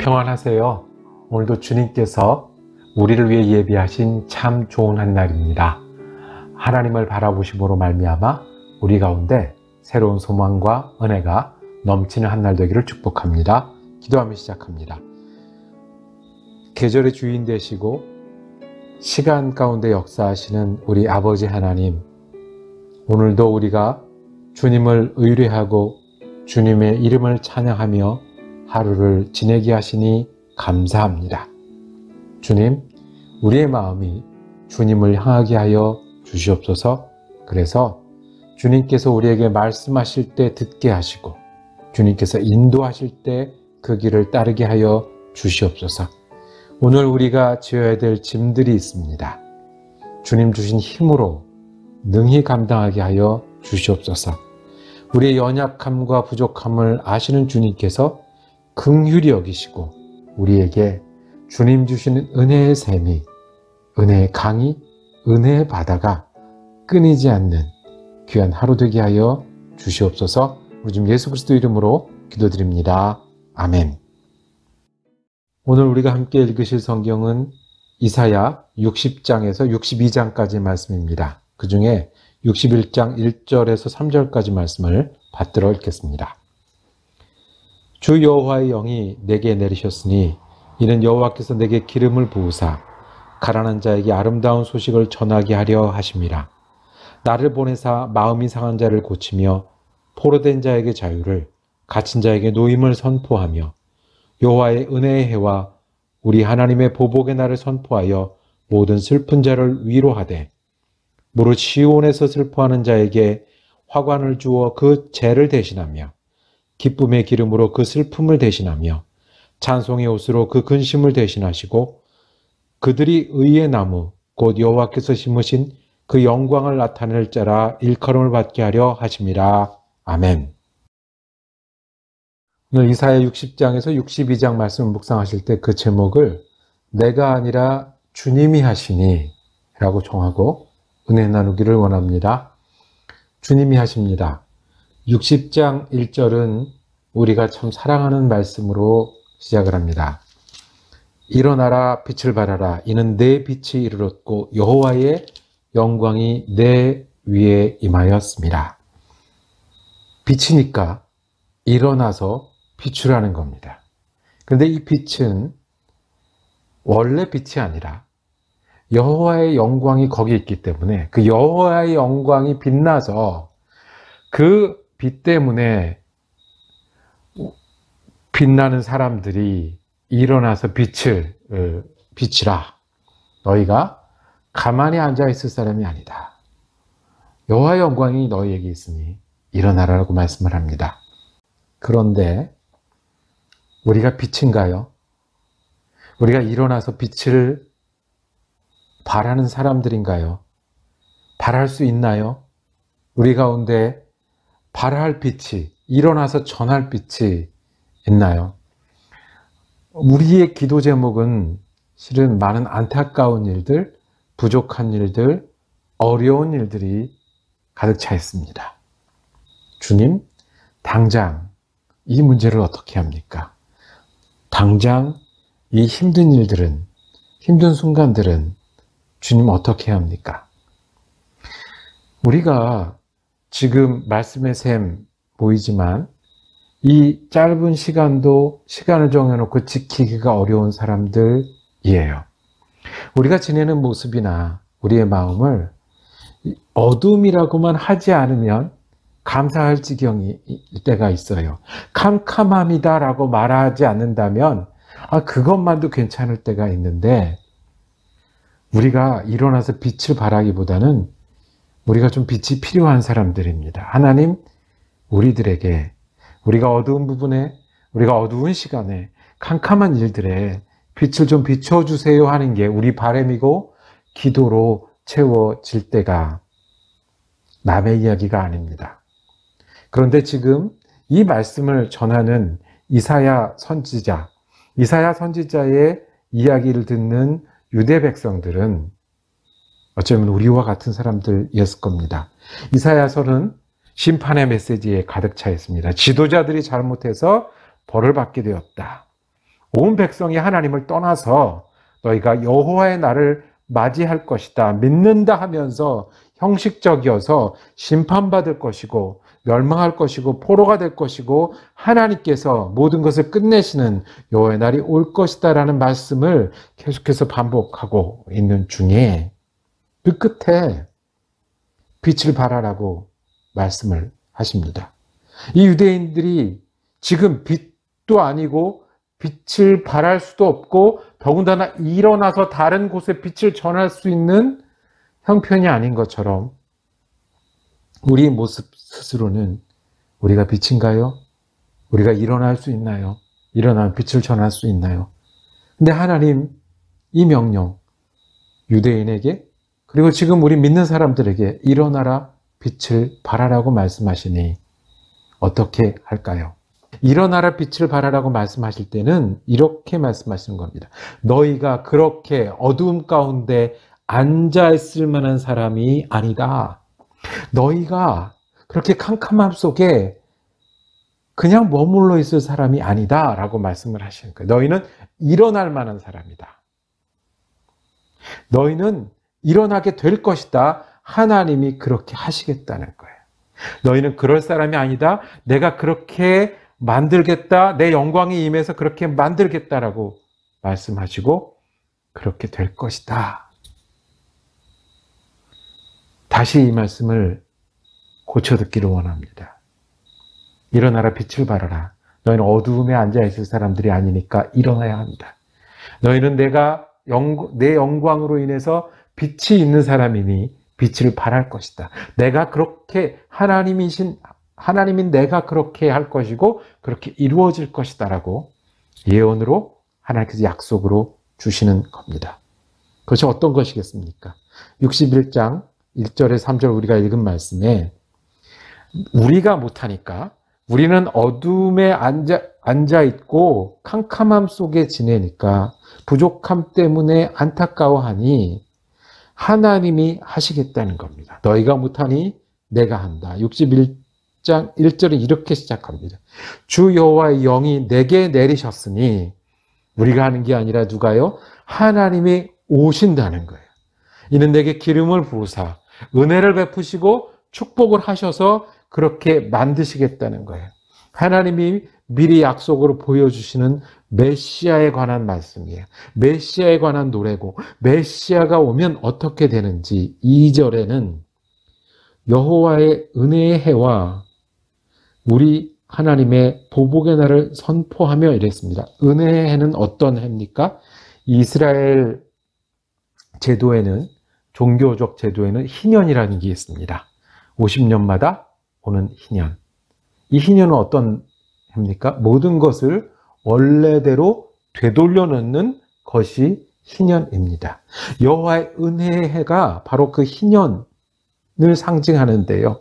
평안하세요. 오늘도 주님께서 우리를 위해 예비하신 참 좋은 한 날입니다. 하나님을 바라보심으로 말미암아 우리 가운데 새로운 소망과 은혜가 넘치는 한 날 되기를 축복합니다. 기도하며 시작합니다. 계절의 주인 되시고 시간 가운데 역사하시는 우리 아버지 하나님, 오늘도 우리가 주님을 의뢰하고 주님의 이름을 찬양하며 하루를 지내게 하시니 감사합니다. 주님, 우리의 마음이 주님을 향하게 하여 주시옵소서. 그래서 주님께서 우리에게 말씀하실 때 듣게 하시고 주님께서 인도하실 때 그 길을 따르게 하여 주시옵소서. 오늘 우리가 지어야 될 짐들이 있습니다. 주님 주신 힘으로 능히 감당하게 하여 주시옵소서. 우리의 연약함과 부족함을 아시는 주님께서 긍휼히 여기시고 우리에게 주님 주시는 은혜의 샘이, 은혜의 강이, 은혜의 바다가 끊이지 않는 귀한 하루 되게 하여 주시옵소서. 우리 주님 예수 그리스도 이름으로 기도드립니다. 아멘. 오늘 우리가 함께 읽으실 성경은 이사야 60장에서 62장까지 말씀입니다. 그 중에 61장 1절에서 3절까지 말씀을 받들어 읽겠습니다. 주 여호와의 영이 내게 내리셨으니 이는 여호와께서 내게 기름을 부으사 가난한 자에게 아름다운 소식을 전하게 하려 하심이라. 나를 보내사 마음이 상한 자를 고치며 포로된 자에게 자유를, 갇힌 자에게 노임을 선포하며 여호와의 은혜의 해와 우리 하나님의 보복의 날을 선포하여 모든 슬픈 자를 위로하되 무릇 시온에서 슬퍼하는 자에게 화관을 주어 그 죄를 대신하며 기쁨의 기름으로 그 슬픔을 대신하며 찬송의 옷으로 그 근심을 대신하시고 그들이 의의 나무 곧 여호와께서 심으신 그 영광을 나타낼 자라 일컬음을 받게 하려 하심이라. 아멘. 오늘 이사야 60장에서 62장 말씀을 묵상하실 때 그 제목을 내가 아니라 주님이 하시니 라고 정하고 은혜 나누기를 원합니다. 주님이 하십니다. 60장 1절은 우리가 참 사랑하는 말씀으로 시작을 합니다. 일어나라 빛을 발하라 이는 내 빛이 이르렀고 여호와의 영광이 내 위에 임하였습니다. 빛이니까 일어나서 비추라는 겁니다. 그런데 이 빛은 원래 빛이 아니라 여호와의 영광이 거기에 있기 때문에 그 여호와의 영광이 빛나서 그 빛 때문에 빛나는 사람들이 일어나서 빛을 비치라. 너희가 가만히 앉아있을 사람이 아니다. 여호와의 영광이 너희에게 있으니 일어나라고 말씀을 합니다. 그런데 우리가 빛인가요? 우리가 일어나서 빛을 발하는 사람들인가요? 발할 수 있나요? 우리 가운데 발할 빛이, 일어나서 전할 빛이 있나요? 우리의 기도 제목은 실은 많은 안타까운 일들, 부족한 일들, 어려운 일들이 가득 차 있습니다. 주님, 당장 이 문제를 어떻게 합니까? 당장 이 힘든 일들은, 힘든 순간들은 주님 어떻게 합니까? 우리가 지금 말씀의 셈 보이지만 이 짧은 시간도 시간을 정해놓고 지키기가 어려운 사람들이에요. 우리가 지내는 모습이나 우리의 마음을 어둠이라고만 하지 않으면 감사할 지경일 때가 있어요. 캄캄함이다라고 말하지 않는다면 그것만도 괜찮을 때가 있는데 우리가 일어나서 빛을 발하기보다는 우리가 좀 빛이 필요한 사람들입니다. 하나님, 우리들에게 우리가 어두운 부분에, 우리가 어두운 시간에, 캄캄한 일들에 빛을 좀 비춰주세요 하는 게 우리 바람이고 기도로 채워질 때가 남의 이야기가 아닙니다. 그런데 지금 이 말씀을 전하는 이사야 선지자의 이야기를 듣는 유대 백성들은 어쩌면 우리와 같은 사람들이었을 겁니다. 이사야서는 심판의 메시지에 가득 차 있습니다. 지도자들이 잘못해서 벌을 받게 되었다. 온 백성이 하나님을 떠나서 너희가 여호와의 날을 맞이할 것이다. 믿는다 하면서 형식적이어서 심판받을 것이고 멸망할 것이고 포로가 될 것이고 하나님께서 모든 것을 끝내시는 여호와의 날이 올 것이다 라는 말씀을 계속해서 반복하고 있는 중에 그 끝에 빛을 발하라고 말씀을 하십니다. 이 유대인들이 지금 빛도 아니고 빛을 발할 수도 없고 더군다나 일어나서 다른 곳에 빛을 전할 수 있는 형편이 아닌 것처럼 우리 모습 스스로는 우리가 빛인가요? 우리가 일어날 수 있나요? 일어나면 빛을 전할 수 있나요? 근데 하나님 이 명령 유대인에게 그리고 지금 우리 믿는 사람들에게 일어나라 빛을 발하라고 말씀하시니 어떻게 할까요? 일어나라 빛을 발하라고 말씀하실 때는 이렇게 말씀하시는 겁니다. 너희가 그렇게 어두움 가운데 앉아있을 만한 사람이 아니다. 너희가 그렇게 캄캄함 속에 그냥 머물러 있을 사람이 아니다 라고 말씀을 하시는 거예요. 너희는 일어날 만한 사람이다. 너희는 일어나게 될 것이다. 하나님이 그렇게 하시겠다는 거예요. 너희는 그럴 사람이 아니다. 내가 그렇게 만들겠다. 내 영광이 임해서 그렇게 만들겠다라고 말씀하시고 그렇게 될 것이다. 다시 이 말씀을 고쳐 듣기를 원합니다. 일어나라 빛을 발하라. 너희는 어두움에 앉아있을 사람들이 아니니까 일어나야 한다. 너희는 내 영광으로 인해서 빛이 있는 사람이니 빛을 발할 것이다. 내가 그렇게 하나님인 내가 그렇게 할 것이고 그렇게 이루어질 것이다 라고 예언으로 하나님께서 약속으로 주시는 겁니다. 그것이 어떤 것이겠습니까? 61장 1절에 3절 우리가 읽은 말씀에 우리가 못하니까 우리는 어둠에 앉아있고 캄캄함 속에 지내니까 부족함 때문에 안타까워하니 하나님이 하시겠다는 겁니다. 너희가 못하니 내가 한다. 61장 1절은 이렇게 시작합니다. 주 여호와의 영이 내게 내리셨으니 우리가 하는 게 아니라 누가요? 하나님이 오신다는 거예요. 이는 내게 기름을 부으사 은혜를 베푸시고 축복을 하셔서 그렇게 만드시겠다는 거예요. 하나님이 미리 약속으로 보여주시는 메시아에 관한 말씀이에요. 메시아에 관한 노래고 메시아가 오면 어떻게 되는지 2절에는 여호와의 은혜의 해와 우리 하나님의 보복의 날을 선포하며 이랬습니다. 은혜의 해는 어떤 해입니까? 이스라엘 제도에는 종교적 제도에는 희년이라는 게 있습니다. 50년마다 오는 희년. 이 희년은 어떤 해입니까? 모든 것을 원래대로 되돌려 놓는 것이 희년입니다. 여호와의 은혜의 해가 바로 그 희년을 상징하는데요.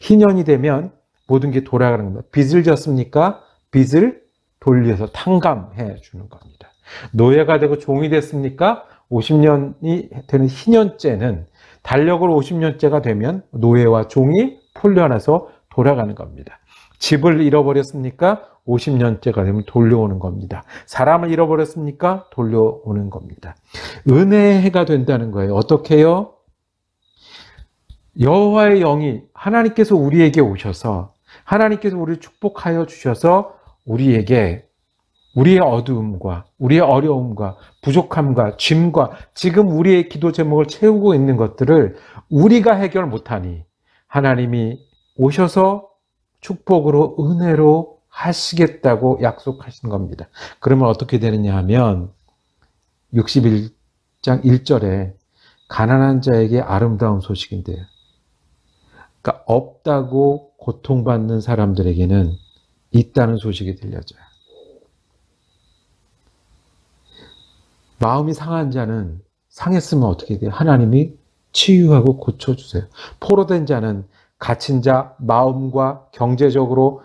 희년이 되면 모든 게 돌아가는 겁니다. 빚을 졌습니까? 빚을 돌려서 탕감해 주는 겁니다. 노예가 되고 종이 됐습니까? 50년이 되는 희년째는 달력으로 50년째가 되면 노예와 종이 풀려나서 돌아가는 겁니다. 집을 잃어버렸습니까? 50년째가 되면 돌려오는 겁니다. 사람을 잃어버렸습니까? 돌려오는 겁니다. 은혜의 해가 된다는 거예요. 어떻게 해요? 여호와의 영이 하나님께서 우리에게 오셔서 하나님께서 우리를 축복하여 주셔서 우리에게 우리의 어두움과 우리의 어려움과 부족함과 짐과 지금 우리의 기도 제목을 채우고 있는 것들을 우리가 해결 못하니 하나님이 오셔서 축복으로 은혜로 하시겠다고 약속하신 겁니다. 그러면 어떻게 되느냐 하면 61장 1절에 가난한 자에게 아름다운 소식인데요. 그러니까 없다고 고통받는 사람들에게는 있다는 소식이 들려져요. 마음이 상한 자는 상했으면 어떻게 돼요? 하나님이 치유하고 고쳐주세요. 포로된 자는 갇힌 자, 마음과 경제적으로,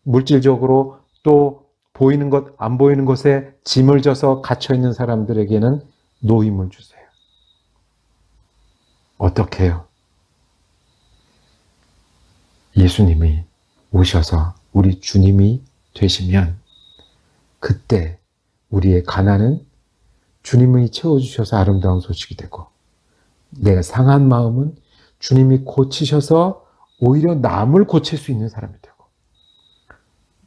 물질적으로 또 보이는 것, 안 보이는 것에 짐을 져서 갇혀있는 사람들에게는 노임을 주세요. 어떻게 해요? 예수님이 오셔서 우리 주님이 되시면 그때 우리의 가난은 주님이 채워주셔서 아름다운 소식이 되고, 내가 상한 마음은 주님이 고치셔서 오히려 남을 고칠 수 있는 사람이 되고,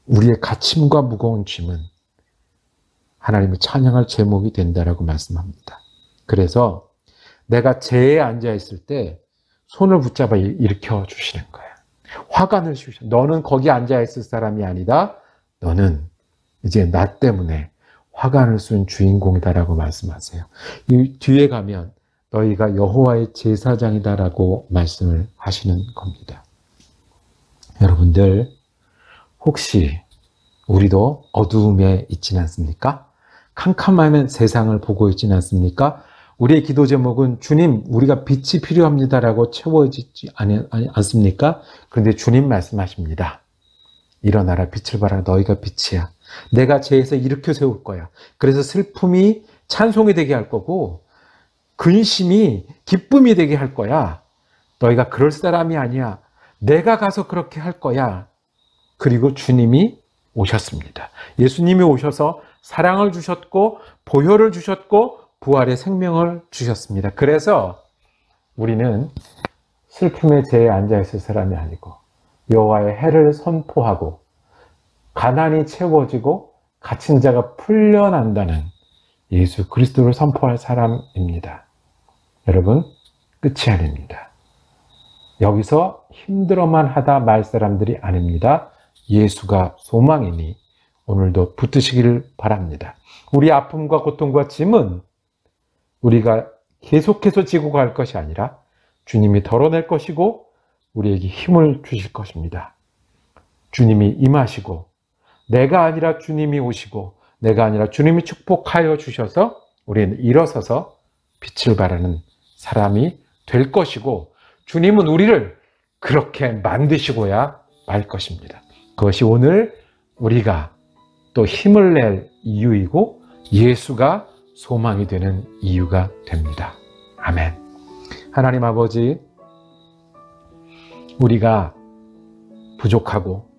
우리의 갇힘과 무거운 짐은 하나님을 찬양할 제목이 된다라고 말씀합니다. 그래서 내가 재에 앉아 있을 때 손을 붙잡아 일으켜 주시는 거예요. 화관을 씌우셔. 너는 거기 앉아 있을 사람이 아니다. 너는 이제 나 때문에 화관을 쏜 주인공이다라고 말씀하세요. 이 뒤에 가면 너희가 여호와의 제사장이다라고 말씀을 하시는 겁니다. 여러분들, 혹시 우리도 어두움에 있지는 않습니까? 캄캄한 세상을 보고 있지는 않습니까? 우리의 기도 제목은 주님, 우리가 빛이 필요합니다라고 채워지지 않습니까? 그런데 주님 말씀하십니다. 일어나라, 빛을 발하라, 너희가 빛이야. 내가 죄에서 일으켜 세울 거야. 그래서 슬픔이 찬송이 되게 할 거고, 근심이 기쁨이 되게 할 거야. 너희가 그럴 사람이 아니야. 내가 가서 그렇게 할 거야. 그리고 주님이 오셨습니다. 예수님이 오셔서 사랑을 주셨고, 보혈을 주셨고, 부활의 생명을 주셨습니다. 그래서 우리는 슬픔의 재에 앉아있을 사람이 아니고, 여호와의 해를 선포하고, 가난이 채워지고 갇힌 자가 풀려난다는 예수 그리스도를 선포할 사람입니다. 여러분, 끝이 아닙니다. 여기서 힘들어만 하다 말 사람들이 아닙니다. 예수가 소망이니 오늘도 붙드시기를 바랍니다. 우리 아픔과 고통과 짐은 우리가 계속해서 지고 갈 것이 아니라 주님이 덜어낼 것이고 우리에게 힘을 주실 것입니다. 주님이 임하시고, 내가 아니라 주님이 오시고, 내가 아니라 주님이 축복하여 주셔서 우리는 일어서서 빛을 발하는 사람이 될 것이고, 주님은 우리를 그렇게 만드시고야 말 것입니다. 그것이 오늘 우리가 또 힘을 낼 이유이고 예수가 소망이 되는 이유가 됩니다. 아멘. 하나님 아버지, 우리가 부족하고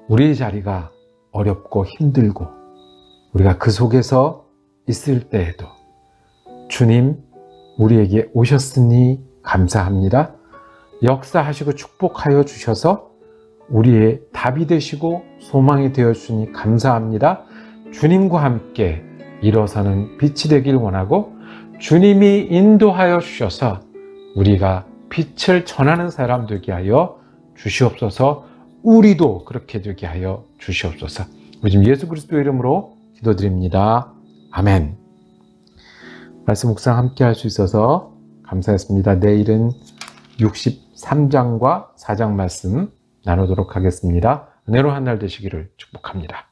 우리의 자리가 어렵고 힘들고 우리가 그 속에서 있을 때에도 주님, 우리에게 오셨으니 감사합니다. 역사하시고 축복하여 주셔서 우리의 답이 되시고 소망이 되었으니 감사합니다. 주님과 함께 일어서는 빛이 되길 원하고 주님이 인도하여 주셔서 우리가 빛을 전하는 사람 되게 하여 주시옵소서. 우리도 그렇게 되게 하여 주시옵소서. 우리 지금 예수 그리스도의 이름으로 기도드립니다. 아멘. 말씀 묵상 함께 할 수 있어서 감사했습니다. 내일은 63장과 4장 말씀 나누도록 하겠습니다. 은혜로 한 날 되시기를 축복합니다.